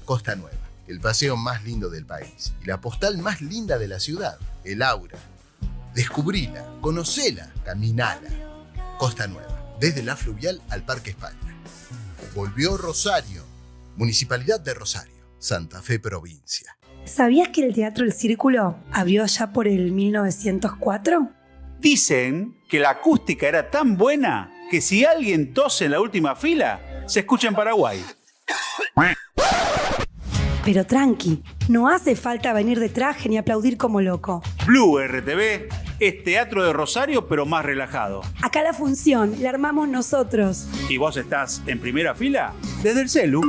Costa Nueva, el paseo más lindo del país y la postal más linda de la ciudad, el Aura. Descubrila, conocela, caminala. Costa Nueva, desde la Fluvial al Parque España. Volvió Rosario, Municipalidad de Rosario, Santa Fe Provincia. ¿Sabías que el Teatro El Círculo abrió allá por el 1904? Dicen que la acústica era tan buena que si alguien tose en la última fila, se escucha en Paraguay. Pero tranqui, no hace falta venir de traje ni aplaudir como loco. Blue RTV es Teatro de Rosario, pero más relajado. Acá la función la armamos nosotros. ¿Y vos estás en primera fila? Desde el celu.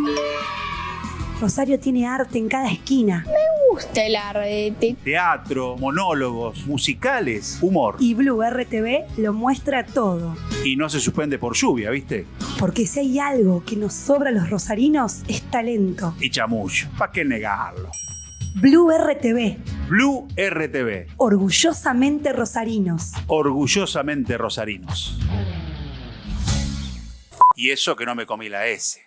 Rosario tiene arte en cada esquina. Me gusta el arte. Teatro, monólogos, musicales, humor. Y Blue RTV lo muestra todo. Y no se suspende por lluvia, ¿viste? Porque si hay algo que nos sobra a los rosarinos, es talento. Y chamullo. ¿Para qué negarlo? Blue RTV. Blue RTV. Orgullosamente rosarinos. Orgullosamente rosarinos. Y eso que no me comí la S.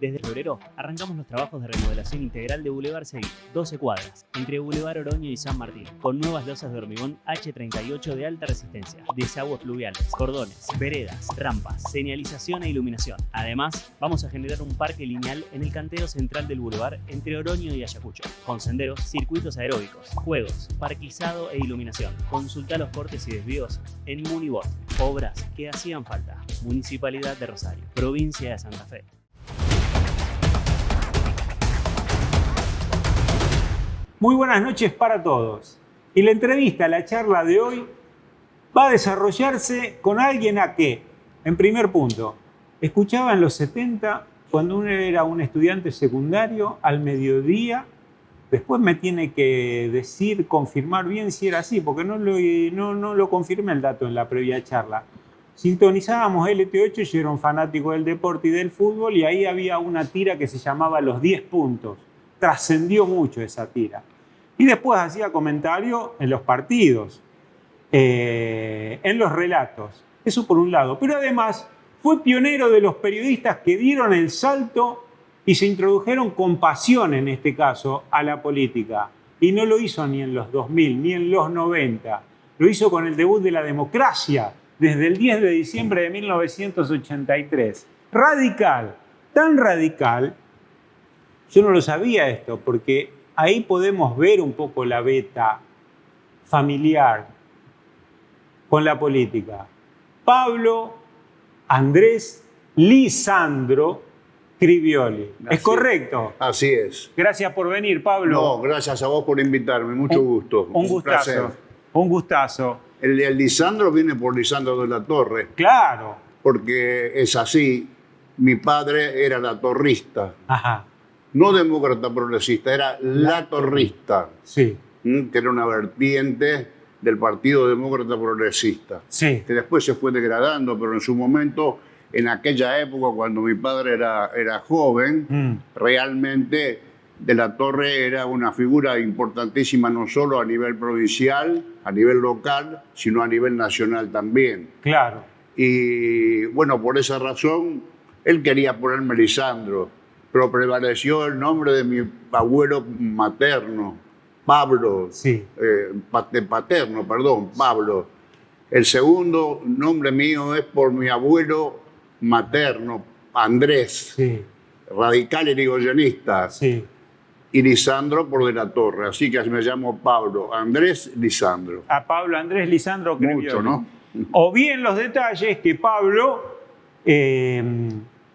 Desde febrero arrancamos los trabajos de remodelación integral de Boulevard Seguí, 12 cuadras, entre Boulevard Oroño y San Martín, con nuevas losas de hormigón H38 de alta resistencia, desagües pluviales, cordones, veredas, rampas, señalización e iluminación. Además, vamos a generar un parque lineal en el cantero central del Boulevard entre Oroño y Ayacucho, con senderos, circuitos aeróbicos, juegos, parquizado e iluminación. Consulta los cortes y desvíos en Munibot. Obras que hacían falta. Municipalidad de Rosario, provincia de Santa Fe. Muy buenas noches para todos. Y la entrevista, la charla de hoy, va a desarrollarse con alguien a que, en primer punto, escuchaba en los 70, cuando uno era un estudiante secundario, al mediodía. Después me tiene que decir, confirmar bien si era así, porque no lo confirmé el dato en la previa charla. Sintonizábamos LT8, yo era un fanático del deporte y del fútbol, y ahí había una tira que se llamaba Los 10 puntos. Trascendió mucho esa tira. Y después hacía comentarios en los partidos, en los relatos. Eso por un lado. Pero además fue pionero de los periodistas que dieron el salto y se introdujeron con pasión, en este caso, a la política. Y no lo hizo ni en los 2000, ni en los 90. Lo hizo con el debut de la democracia, desde el 10 de diciembre de 1983. Radical, tan radical. Yo no lo sabía esto, porque ahí podemos ver un poco la beta familiar con la política. Pablo Andrés Lisandro Crivioli. ¿Es correcto? Así es. Gracias por venir, Pablo. No, gracias a vos por invitarme. Mucho gusto. Un gustazo. Placer. Un gustazo. El Lisandro viene por Lisandro de la Torre. Claro. Porque es así. Mi padre era la torrista. Ajá. No demócrata progresista, era la torrista. Sí. Que era una vertiente del Partido Demócrata Progresista. Sí. Que después se fue degradando, pero en su momento, en aquella época, cuando mi padre era joven, realmente de la Torre era una figura importantísima, no solo a nivel provincial, a nivel local, sino a nivel nacional también. Claro. Y bueno, por esa razón, él quería ponerme Lisandro, pero prevaleció el nombre de mi abuelo materno, Pablo, sí. Paterno, Pablo. El segundo nombre mío es por mi abuelo materno, Andrés, sí. Radical irigoyenista, sí. Y Lisandro por de la Torre, así que me llamo Pablo Andrés Lisandro. A Pablo Andrés Lisandro Crivioli. Mucho, ¿no? O bien los detalles que Pablo,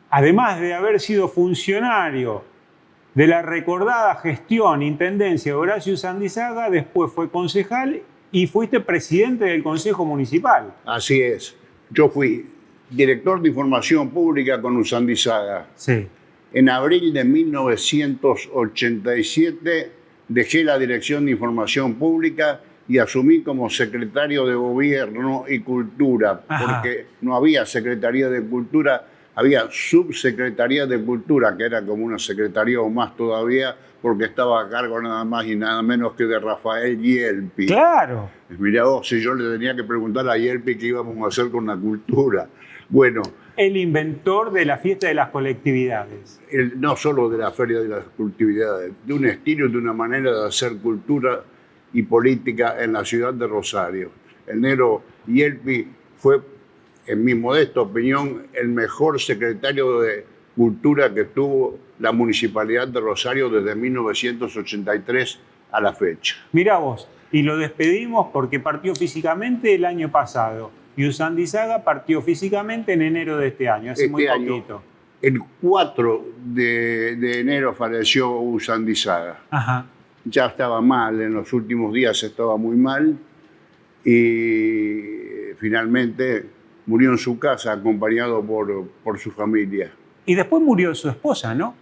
además de haber sido funcionario de la recordada gestión, intendencia de Horacio Sandizaga, después fue concejal y fuiste presidente del Consejo Municipal. Así es. Yo fui director de Información Pública con Sandizaga. Sí. En abril de 1987 dejé la Dirección de Información Pública y asumí como secretario de Gobierno y Cultura, porque no había Secretaría de Cultura, había Subsecretaría de Cultura, que era como una secretaría o más todavía, porque estaba a cargo nada más y nada menos que de Rafael Yelpi. ¡Claro! Mirá vos, si yo le tenía que preguntar a Yelpi qué íbamos a hacer con la cultura. Bueno, el inventor de la fiesta de las colectividades. No solo de la Feria de las Colectividades, de un estilo, de una manera de hacer cultura y política en la ciudad de Rosario. El negro Yelpi fue, en mi modesta opinión, el mejor secretario de Cultura que tuvo la Municipalidad de Rosario desde 1983 a la fecha. Mirá vos, y lo despedimos porque partió físicamente el año pasado. Y Usandizaga partió físicamente en enero de este año, hace muy poquito. El 4 de enero falleció Usandizaga. Ajá. Ya estaba mal, en los últimos días estaba muy mal y finalmente murió en su casa acompañado por su familia. Y después murió su esposa, ¿no?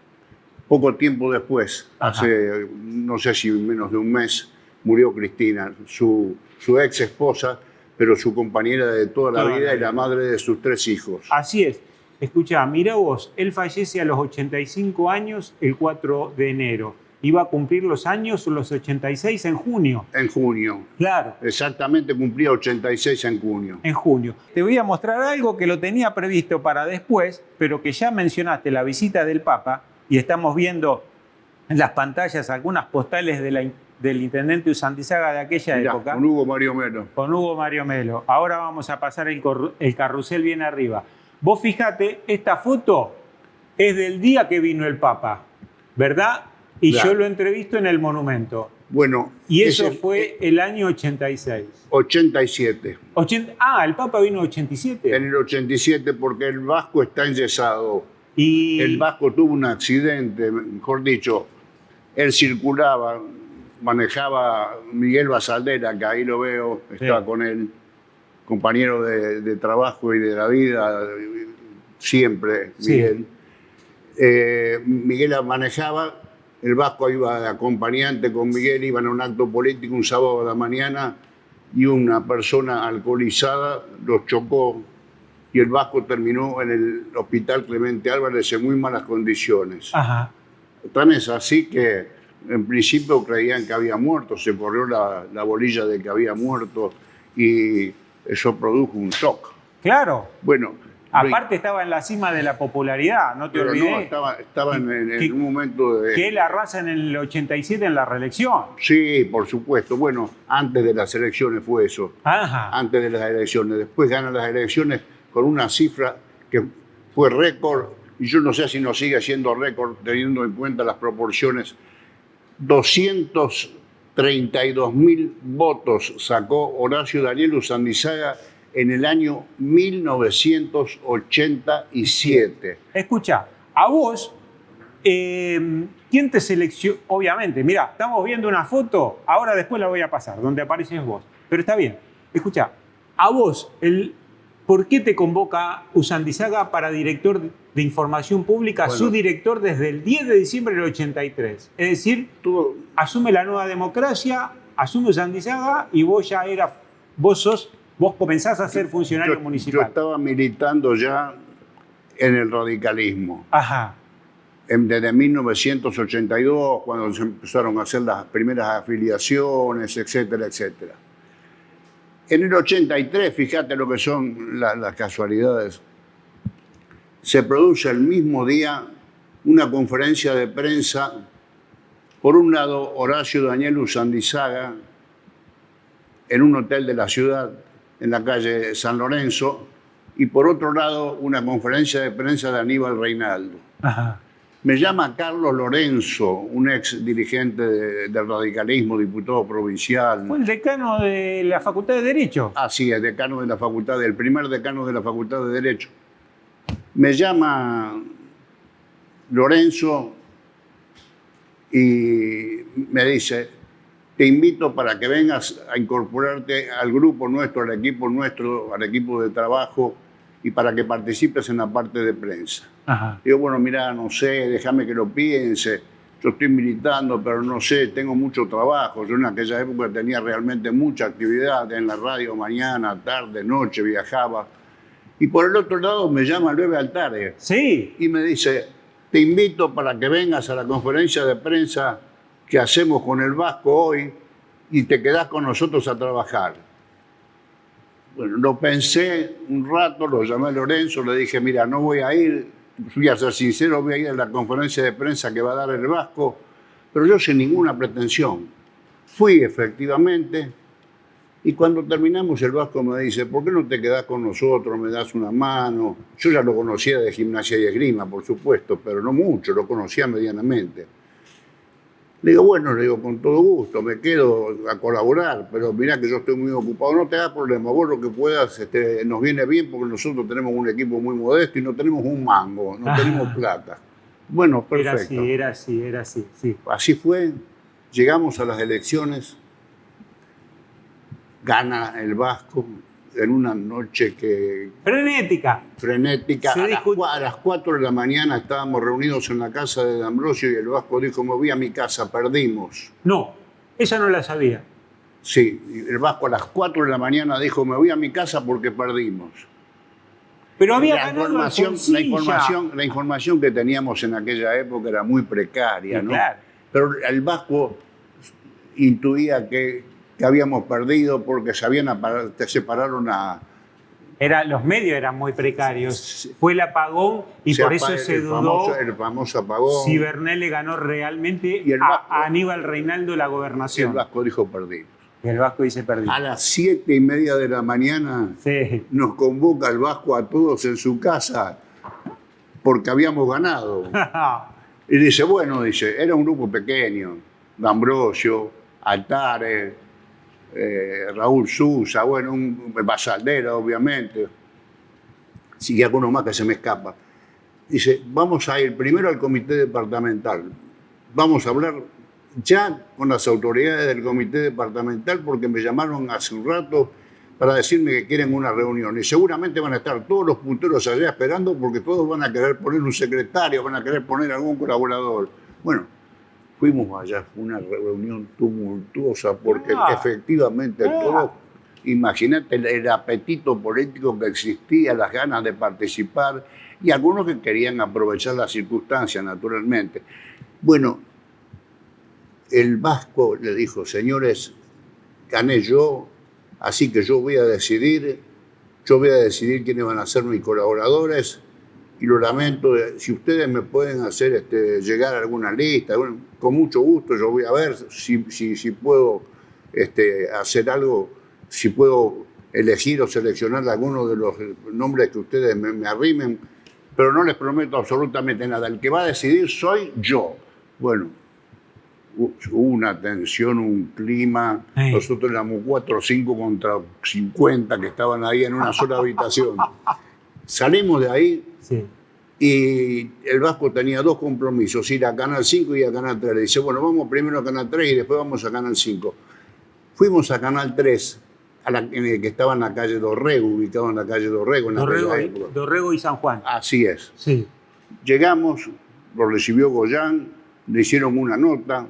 Poco tiempo después, Ajá. hace no sé si menos de un mes, murió Cristina, su ex esposa, pero su compañera de toda la vida y la madre de sus 3 hijos. Así es. Escuchá, mira vos, él fallece a los 85 años el 4 de enero. Iba a cumplir los 86 en junio. En junio. Claro. Exactamente, cumplía 86 en junio. En junio. Te voy a mostrar algo que lo tenía previsto para después, pero que ya mencionaste, la visita del Papa, y estamos viendo en las pantallas algunas postales del intendente Usandizaga de aquella Mirá, época. con Hugo Mario Melo. Con Hugo Mario Melo. Ahora vamos a pasar el carrusel bien arriba. Vos fíjate, esta foto es del día que vino el Papa, ¿verdad? Y claro. Yo lo entrevisto en el monumento. Bueno, Y eso fue el año 86. 87. El Papa vino en 87. En el 87, porque el Vasco está enyesado. Y El Vasco tuvo un accidente, mejor dicho, él circulaba, manejaba Miguel Basaldera, que ahí lo veo, estaba con él, compañero de trabajo y de la vida, siempre, Miguel. Miguel manejaba, el Vasco iba de acompañante con Miguel, iban a un acto político un sábado a la mañana y una persona alcoholizada los chocó y el Vasco terminó en el hospital Clemente Álvarez en muy malas condiciones. Ajá. Tan es así que en principio creían que había muerto, se corrió la bolilla de que había muerto y eso produjo un shock. Claro. Bueno, Aparte estaba en la cima de la popularidad, no te pero olvides. no, estaba en un momento de... Que él arrasa en el 87 en la reelección. Sí, por supuesto. Bueno, antes de las elecciones fue eso. Ajá. Antes de las elecciones. Después gana las elecciones con una cifra que fue récord, y yo no sé si no sigue siendo récord teniendo en cuenta las proporciones. 232.000 votos sacó Horacio Daniel Usandizaga en el año 1987. Escucha, a vos, ¿quién te seleccionó? Obviamente, mira, estamos viendo una foto, ahora después la voy a pasar, donde apareces vos. Pero está bien. Escucha, a vos, ¿por qué te convoca Usandizaga para director de Información Pública, Bueno, su director desde el 10 de diciembre del 83? Es decir, asume la Nueva Democracia, asume Usandizaga y vos vos comenzás a ser funcionario municipal. Yo estaba militando ya en el radicalismo. Ajá. Desde 1982, cuando se empezaron a hacer las primeras afiliaciones, etcétera, etcétera. En el 83, fíjate lo que son las casualidades, se produce el mismo día una conferencia de prensa, por un lado Horacio Daniel Usandizaga, en un hotel de la ciudad, en la calle San Lorenzo, y por otro lado una conferencia de prensa de Aníbal Reinaldo. Ajá. Me llama Carlos Lorenzo, un ex dirigente del radicalismo, diputado provincial. Fue el decano de la Facultad de Derecho. Así es, decano de la facultad, el primer decano de la Facultad de Derecho. Me llama Lorenzo y me dice: te invito para que vengas a incorporarte al grupo nuestro, al equipo de trabajo y para que participes en la parte de prensa. Ajá. Digo, bueno, mira, no sé, déjame que lo piense. Yo estoy militando, pero no sé, tengo mucho trabajo. Yo en aquella época tenía realmente mucha actividad en la radio, mañana, tarde, noche, viajaba. Y por el otro lado me llama Lueve Altare. Sí. Y me dice: te invito para que vengas a la conferencia de prensa que hacemos con el Vasco hoy y te quedás con nosotros a trabajar. Bueno, lo pensé un rato, lo llamé a Lorenzo, le dije, mira, no voy a ir, voy a ser sincero, voy a ir a la conferencia de prensa que va a dar el Vasco, pero yo sin ninguna pretensión. Fui efectivamente, y cuando terminamos el Vasco me dice, ¿por qué no te quedás con nosotros, me das una mano? Yo ya lo conocía de Gimnasia y Esgrima, por supuesto, pero no mucho, lo conocía medianamente. Le digo, bueno, le digo, con todo gusto, me quedo a colaborar, pero mirá que yo estoy muy ocupado, no te hagas problema, vos lo que puedas nos viene bien porque nosotros tenemos un equipo muy modesto y no tenemos un mango, no tenemos plata. Bueno, perfecto. Era así, sí. Así fue, llegamos a las elecciones, gana el Vasco en una noche que... Frenética. A las 4 de la mañana estábamos reunidos en la casa de D'Ambrosio y el Vasco dijo, me voy a mi casa, perdimos. No, esa no la sabía. Sí, el Vasco a las 4 de la mañana dijo, me voy a mi casa porque perdimos. Pero había la información que teníamos en aquella época era muy precaria, ¿no? Claro. Pero el Vasco intuía que habíamos perdido porque se separaron a... Los medios eran muy precarios. Fue el apagón y por eso se dudó el famoso apagón. Si Bernal le ganó realmente y a Aníbal Reinaldo la gobernación. Y el Vasco dijo perdimos. Y el Vasco dice perdimos. A las 7:30 de la mañana nos convoca el Vasco a todos en su casa porque habíamos ganado. Y dice, bueno, era un grupo pequeño, D'Ambrosio, Altares, Raúl Sousa, bueno, un Basaldera, obviamente. Sigue alguno más que se me escapa. Dice, vamos a ir primero al comité departamental. Vamos a hablar ya con las autoridades del comité departamental porque me llamaron hace un rato para decirme que quieren una reunión. Y seguramente van a estar todos los punteros allá esperando porque todos van a querer poner un secretario, van a querer poner algún colaborador. Bueno, fuimos allá, fue una reunión tumultuosa porque efectivamente todo, imagínate el apetito político que existía, las ganas de participar y algunos que querían aprovechar las circunstancias, naturalmente. Bueno, el Vasco le dijo, señores, gané yo, así que yo voy a decidir quiénes van a ser mis colaboradores. Y lo lamento, si ustedes me pueden hacer llegar a alguna lista, bueno, con mucho gusto yo voy a ver si puedo hacer algo, si puedo elegir o seleccionar alguno de los nombres que ustedes me arrimen, pero no les prometo absolutamente nada. El que va a decidir soy yo. Bueno, hubo una tensión, un clima. Nosotros éramos 4 o 5 contra 50 que estaban ahí en una sola habitación. Salimos de ahí. Sí. Y el Vasco tenía 2 compromisos, ir a Canal 5 y a Canal 3. Le dice, bueno, vamos primero a Canal 3 y después vamos a Canal 5. Fuimos a Canal 3, que estaba en la calle Dorrego, ubicado en la calle Dorrego. Dorrego y San Juan. Así es. Sí. Llegamos, lo recibió Goyán, le hicieron una nota,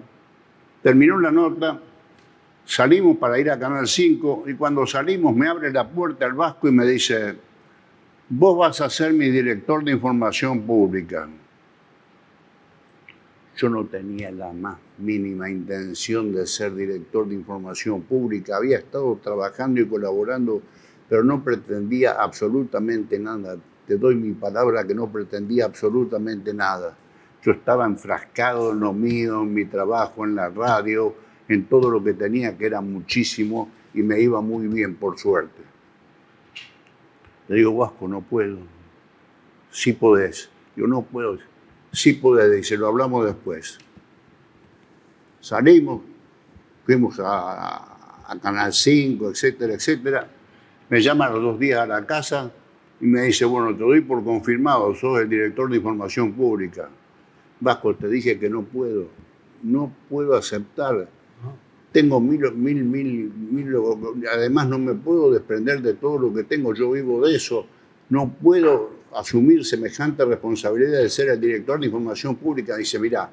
terminó la nota, salimos para ir a Canal 5 y cuando salimos me abre la puerta el Vasco y me dice, vos vas a ser mi director de información pública. Yo no tenía la más mínima intención de ser director de información pública. Había estado trabajando y colaborando, pero no pretendía absolutamente nada. Te doy mi palabra que no pretendía absolutamente nada. Yo estaba enfrascado en lo mío, en mi trabajo, en la radio, en todo lo que tenía, que era muchísimo, y me iba muy bien, por suerte. Le digo, Vasco, no puedo. Sí podés. Yo no puedo. Sí podés, dice, lo hablamos después. Salimos, fuimos a Canal 5, etcétera, etcétera. Me llaman a los 2 días a la casa y me dice, bueno, te doy por confirmado, sos el director de información pública. Vasco, te dije que no puedo aceptar. Tengo mil, además no me puedo desprender de todo lo que tengo, yo vivo de eso. No puedo asumir semejante responsabilidad de ser el director de información pública. Dice, mirá,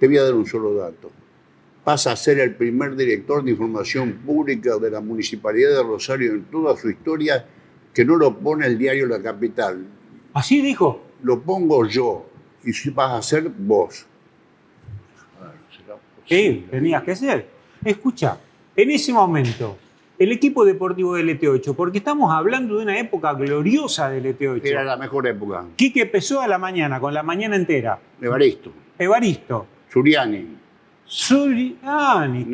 te voy a dar un solo dato. Vas a ser el primer director de información pública de la Municipalidad de Rosario en toda su historia que no lo pone el diario La Capital. ¿Así dijo? Lo pongo yo y vas a ser vos. Tenías que ser. Escucha, en ese momento, el equipo deportivo del ET8, porque estamos hablando de una época gloriosa del ET8. Era la mejor época. Quique Pessoa a la mañana, con la mañana entera. Evaristo. Suriani. Suriani,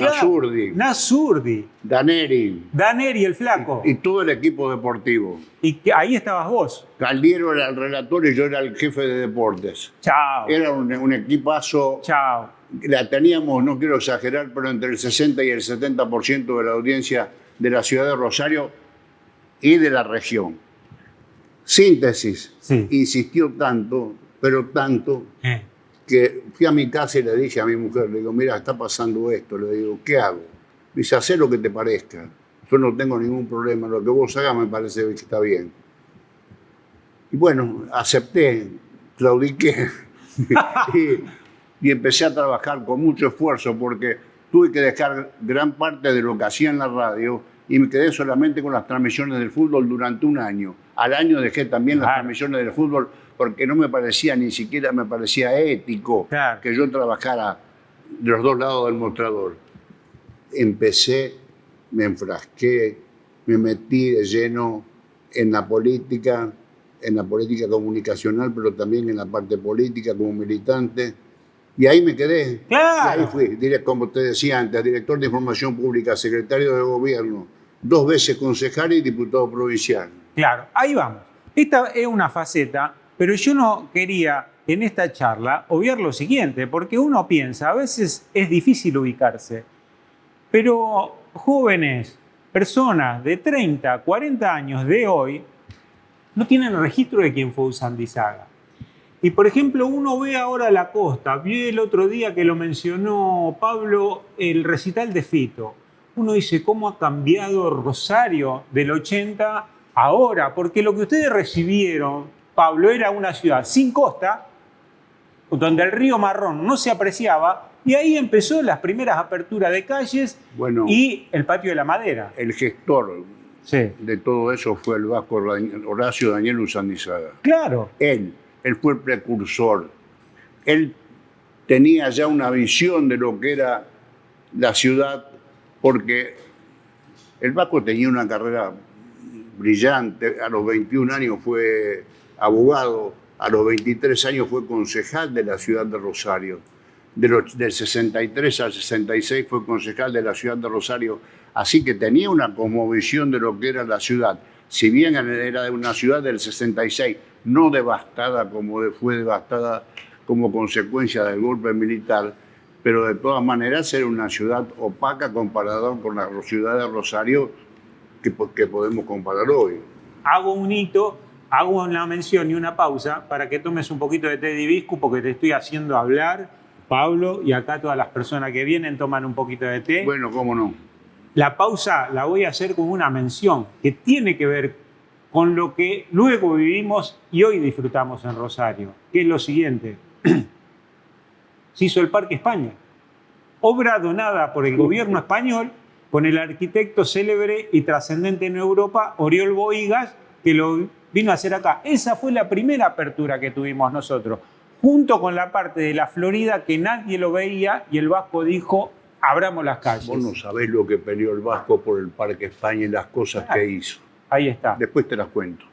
Nasurdi. Daneri, el flaco. Y todo el equipo deportivo. Y ahí estabas vos. Caldiero era el relator y yo era el jefe de deportes. Chao. Era un equipazo. Chao. La teníamos, no quiero exagerar, pero entre el 60 y el 70% de la audiencia de la ciudad de Rosario y de la región. Síntesis. Sí. Insistió tanto, pero tanto, que fui a mi casa y le dije a mi mujer, le digo, mira, está pasando esto. Le digo, ¿qué hago? Dice, hacé lo que te parezca. Yo no tengo ningún problema. Lo que vos hagas me parece que está bien. Y bueno, acepté, claudiqué y empecé a trabajar con mucho esfuerzo porque tuve que dejar gran parte de lo que hacía en la radio y me quedé solamente con las transmisiones del fútbol durante un año. Al año dejé también las transmisiones del fútbol porque no me parecía, ni siquiera me parecía ético que yo trabajara de los dos lados del mostrador. Empecé, me enfrasqué, me metí de lleno en la política comunicacional, pero también en la parte política como militante. Y ahí me quedé. Claro. Y ahí fui, como te decía antes, director de Información Pública, secretario de Gobierno, 2 veces concejal y diputado provincial. Claro, ahí vamos. Esta es una faceta, pero yo no quería en esta charla obviar lo siguiente, porque uno piensa, a veces es difícil ubicarse, pero jóvenes, personas de 30, 40 años de hoy, no tienen registro de quién fue Usandizaga. Y por ejemplo, uno ve ahora la costa, vi el otro día que lo mencionó Pablo, el recital de Fito. Uno dice, ¿cómo ha cambiado Rosario del 80 ahora? Porque lo que ustedes recibieron, Pablo, era una ciudad sin costa, donde el río Marrón no se apreciaba, y ahí empezó las primeras aperturas de calles y el patio de la madera. El gestor de todo eso fue el vasco Horacio Daniel Usandizaga. Claro. Él fue el precursor. Él tenía ya una visión de lo que era la ciudad, porque el vasco tenía una carrera brillante. A los 21 años fue abogado, a los 23 años fue concejal de la ciudad de Rosario. Del 63 al 66 fue concejal de la ciudad de Rosario. Así que tenía una cosmovisión de lo que era la ciudad. Si bien era de una ciudad del 66, no devastada como fue devastada como consecuencia del golpe militar, pero de todas maneras era una ciudad opaca comparada con la ciudad de Rosario que podemos comparar hoy. Hago un hito, hago una mención y una pausa para que tomes un poquito de té de hibisco porque te estoy haciendo hablar, Pablo, y acá todas las personas que vienen toman un poquito de té. Bueno, cómo no. La pausa la voy a hacer con una mención que tiene que ver con lo que luego vivimos y hoy disfrutamos en Rosario, que es lo siguiente. Se hizo el Parque España, obra donada por el gobierno español con el arquitecto célebre y trascendente en Europa, Oriol Bohigas, que lo vino a hacer acá. Esa fue la primera apertura que tuvimos nosotros, junto con la parte de la Florida que nadie lo veía y el vasco dijo, abramos las calles. Vos no sabés lo que peleó el vasco por el Parque España y las cosas que hizo. Ahí está. Después te las cuento.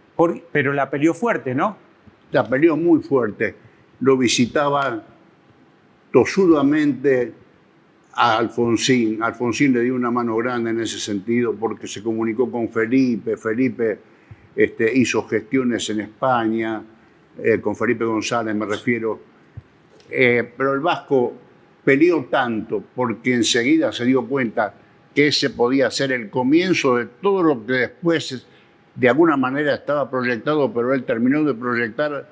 Pero la peleó fuerte, ¿no? La peleó muy fuerte. Lo visitaba tosudamente a Alfonsín. Alfonsín le dio una mano grande en ese sentido porque se comunicó con Felipe. Felipe hizo gestiones en España, con Felipe González me refiero. Pero el vasco peleó tanto porque enseguida se dio cuenta que ese podía ser el comienzo de todo lo que después de alguna manera estaba proyectado, pero él terminó de proyectar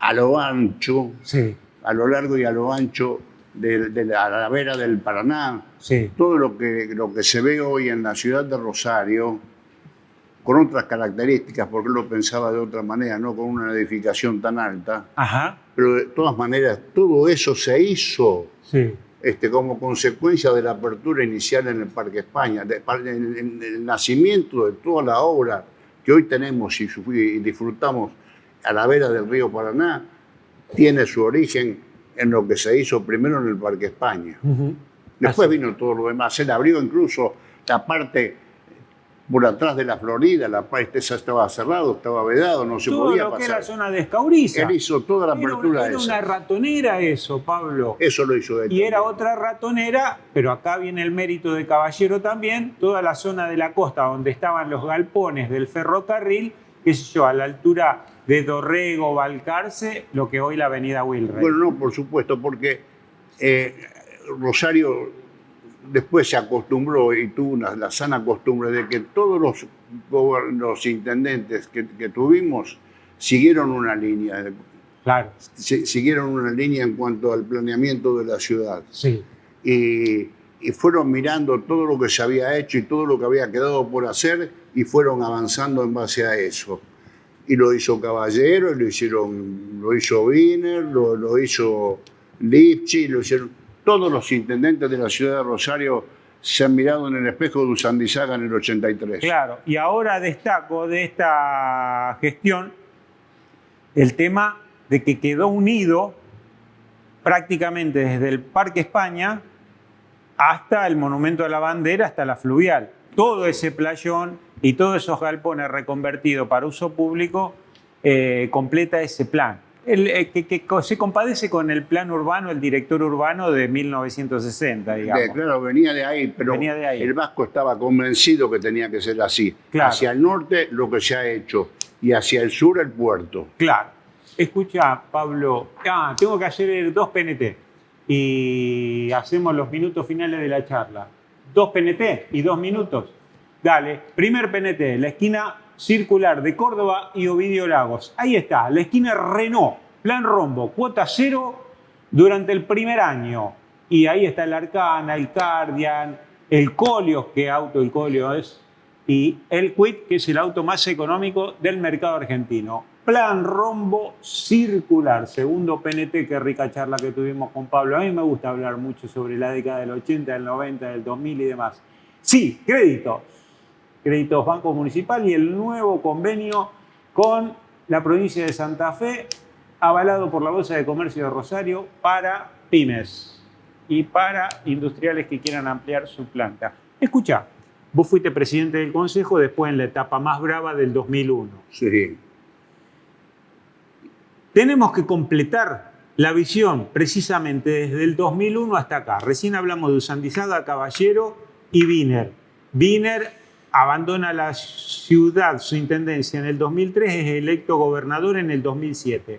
a lo ancho, a lo largo y a lo ancho de la vera del Paraná. Todo lo que se ve hoy en la ciudad de Rosario, con otras características, porque él lo pensaba de otra manera, no con una edificación tan alta. Pero de todas maneras, todo eso se hizo como consecuencia de la apertura inicial en el Parque España, el nacimiento de toda la obra que hoy tenemos y disfrutamos a la vera del río Paraná, tiene su origen en lo que se hizo primero en el Parque España. Después vino todo lo demás. Él abrió incluso la parte por atrás de la Florida, la parte esa estaba cerrado, estaba vedado, no se todo podía lo pasar. que es la zona de Escauriza. Él hizo toda la apertura Era esa. una ratonera eso, Pablo. Eso lo hizo él. Y era también. otra ratonera, pero acá viene el mérito de Caballero también, toda la zona de la costa donde estaban los galpones del ferrocarril, qué sé yo, a la altura de Dorrego, Balcarce, lo que hoy la avenida Wilrey. Bueno, no, por supuesto, porque Rosario después se acostumbró y tuvo la sana costumbre de que todos los intendentes que tuvimos siguieron una línea. Claro. Siguieron una línea en cuanto al planeamiento de la ciudad. Sí. Y fueron mirando todo lo que se había hecho y todo lo que había quedado por hacer y fueron avanzando en base a eso. Y lo hizo Caballero, lo hizo Wiener, lo hizo Lipchi, lo hicieron. Todos los intendentes de la ciudad de Rosario se han mirado en el espejo de Usandizaga en el 83. Claro, y ahora destaco de esta gestión el tema de que quedó unido prácticamente desde el Parque España hasta el Monumento a la Bandera, hasta la Fluvial. Todo ese playón y todos esos galpones reconvertidos para uso público completa ese plan. Que se compadece con el plan urbano, el director urbano de 1960, digamos. Claro, venía de ahí, pero Venía de ahí. el vasco estaba convencido que tenía que ser así. Claro. Hacia el norte, lo que se ha hecho, y hacia el sur, el puerto. Claro. Escucha, Pablo, tengo que hacer 2 PNT y hacemos los minutos finales de la charla. 2 PNT y 2 minutos. Dale, primer PNT, la esquina circular de Córdoba y Ovidio Lagos. Ahí está, la esquina Renault, plan rombo, cuota 0 durante el primer año. Y ahí está el Arcana, el Cardian, el Colio, ¿qué auto el Colio es? Y el Quid, que es el auto más económico del mercado argentino. Plan rombo circular, segundo PNT, qué rica charla que tuvimos con Pablo. A mí me gusta hablar mucho sobre la década del 80, del 90, del 2000 y demás. Sí, créditos Banco Municipal y el nuevo convenio con la provincia de Santa Fe, avalado por la Bolsa de Comercio de Rosario para pymes y para industriales que quieran ampliar su planta. Escucha, vos fuiste presidente del Consejo después en la etapa más brava del 2001. Sí. Tenemos que completar la visión precisamente desde el 2001 hasta acá. Recién hablamos de Usandizaga, Caballero y Wiener. Wiener abandona la ciudad, su intendencia en el 2003, es electo gobernador en el 2007.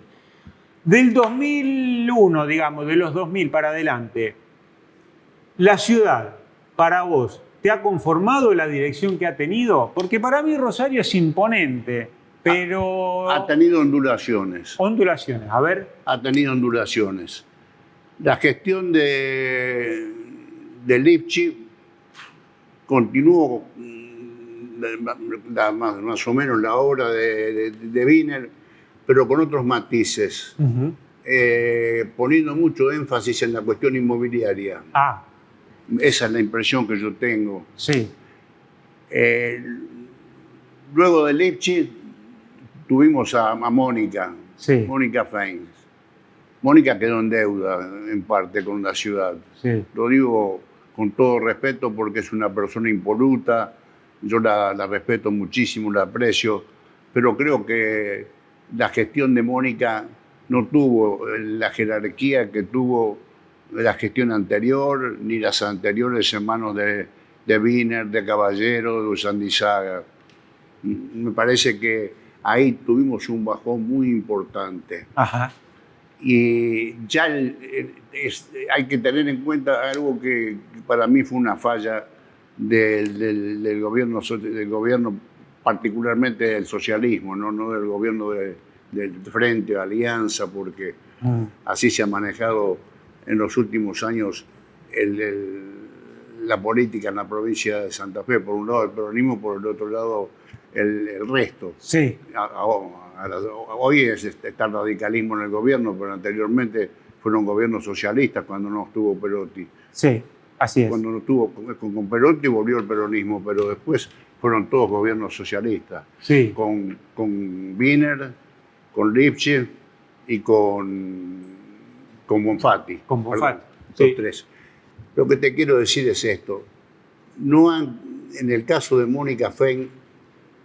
Del 2001, digamos, de los 2000 para adelante, la ciudad, para vos, ¿te ha conformado la dirección que ha tenido? Porque para mí Rosario es imponente, pero... Ha tenido ondulaciones. Ondulaciones, a ver. Ha tenido ondulaciones. La gestión de Lipchi continuó más o menos la obra de Wiener, pero con otros matices, poniendo mucho énfasis en la cuestión inmobiliaria. Esa es la impresión que yo tengo. Sí. Luego de Lipchi tuvimos a Mónica, sí. Mónica Feins. Mónica quedó en deuda en parte con la ciudad. Sí. Lo digo con todo respeto porque es una persona impoluta. Yo la respeto muchísimo, la aprecio, pero creo que la gestión de Mónica no tuvo la jerarquía que tuvo la gestión anterior, ni las anteriores en manos de Wiener, de Caballero, de Usandizaga. Me parece que ahí tuvimos un bajón muy importante. Ajá. Y ya hay que tener en cuenta algo que para mí fue una falla del gobierno, particularmente del socialismo, no del gobierno del Frente, Alianza, porque así se ha manejado en los últimos años la política en la provincia de Santa Fe. Por un lado el peronismo, por el otro lado el resto. Sí. Hoy está el radicalismo en el gobierno, pero anteriormente fueron gobiernos socialistas cuando no estuvo Perotti. Sí. Así es. Cuando no estuvo con Perotti volvió el peronismo, pero después fueron todos gobiernos socialistas. Sí. Con Wiener, con Lipchi y con Bonfatti. Con Bonfatti. Los tres. Lo que te quiero decir es esto. No han en el caso de Mónica Fein,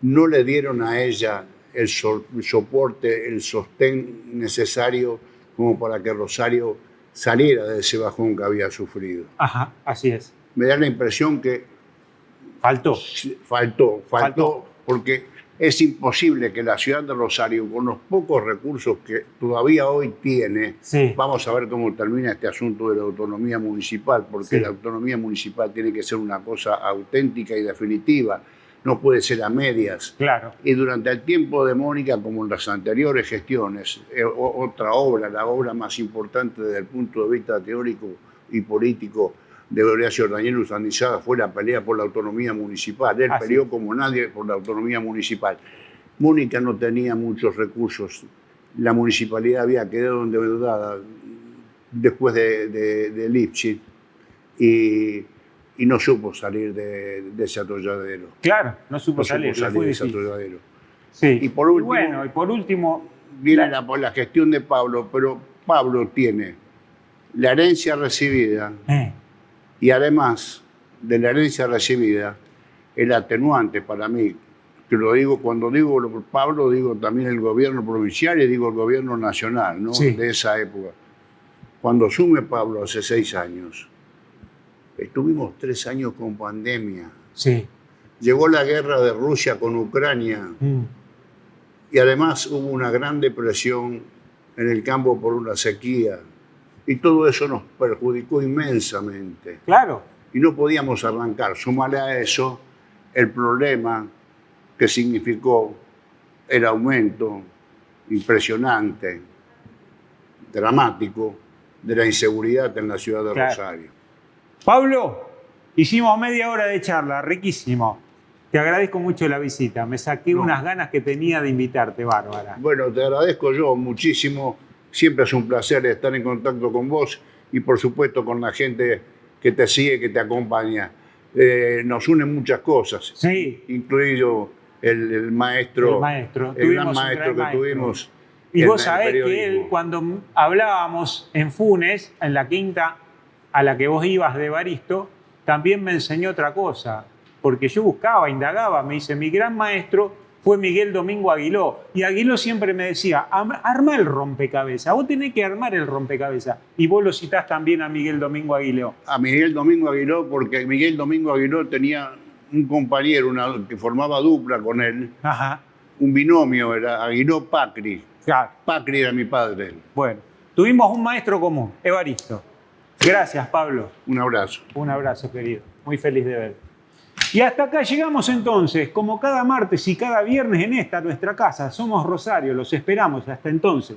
no le dieron a ella el soporte, el sostén necesario como para que Rosario saliera de ese bajón que había sufrido. Ajá, así es. Me da la impresión que faltó, porque es imposible que la ciudad de Rosario, con los pocos recursos que todavía hoy tiene, Sí. vamos a ver cómo termina este asunto de la autonomía municipal, porque Sí. la autonomía municipal tiene que ser una cosa auténtica y definitiva, no puede ser a medias. Claro. Y durante el tiempo de Mónica, como en las anteriores gestiones, otra obra, la obra más importante desde el punto de vista teórico y político de Horacio Rañero Sandizaga fue la pelea por la autonomía municipal. Él peleó como nadie por la autonomía municipal. Mónica no tenía muchos recursos. La municipalidad había quedado endeudada después de Lipschitz y no supo salir de ese atolladero. Claro, no supo salir, le fue de ese difícil. atolladero. Sí. Y por último, bueno, y por último viene la gestión de Pablo, pero Pablo tiene la herencia recibida y además de la herencia recibida, el atenuante para mí, que lo digo cuando digo Pablo, digo también el gobierno provincial y digo el gobierno nacional, ¿no? Sí. De esa época. Cuando asume Pablo hace 6 años, estuvimos 3 años con pandemia. Sí. Llegó la guerra de Rusia con Ucrania y además hubo una gran depresión en el campo por una sequía. Y todo eso nos perjudicó inmensamente. Claro. Y no podíamos arrancar. Sumarle a eso el problema que significó el aumento impresionante, dramático, de la inseguridad en la ciudad de Rosario. Pablo, hicimos media hora de charla, riquísimo. Te agradezco mucho la visita. Me saqué unas ganas que tenía de invitarte, bárbara. Bueno, te agradezco yo muchísimo. Siempre es un placer estar en contacto con vos y por supuesto con la gente que te sigue, que te acompaña. Nos unen muchas cosas, incluido el maestro, el gran maestro que tuvimos. Y vos sabés que él, cuando hablábamos en Funes, en la quinta a la que vos ibas de Evaristo, también me enseñó otra cosa, porque yo buscaba, indagaba, me dice, mi gran maestro fue Miguel Domingo Aguiló. Y Aguiló siempre me decía, arma el rompecabezas, vos tenés que armar el rompecabezas. Y vos lo citás también a Miguel Domingo Aguiló. A Miguel Domingo Aguiló, porque Miguel Domingo Aguiló tenía un compañero que formaba dupla con él. Ajá. Un binomio, era Aguiló-Pacri. Claro. Pacri era mi padre. Bueno, tuvimos un maestro común, Evaristo. Gracias, Pablo. Un abrazo. Un abrazo, querido. Muy feliz de verte. Y hasta acá llegamos entonces, como cada martes y cada viernes en esta nuestra casa. Somos Rosario, los esperamos. Hasta entonces.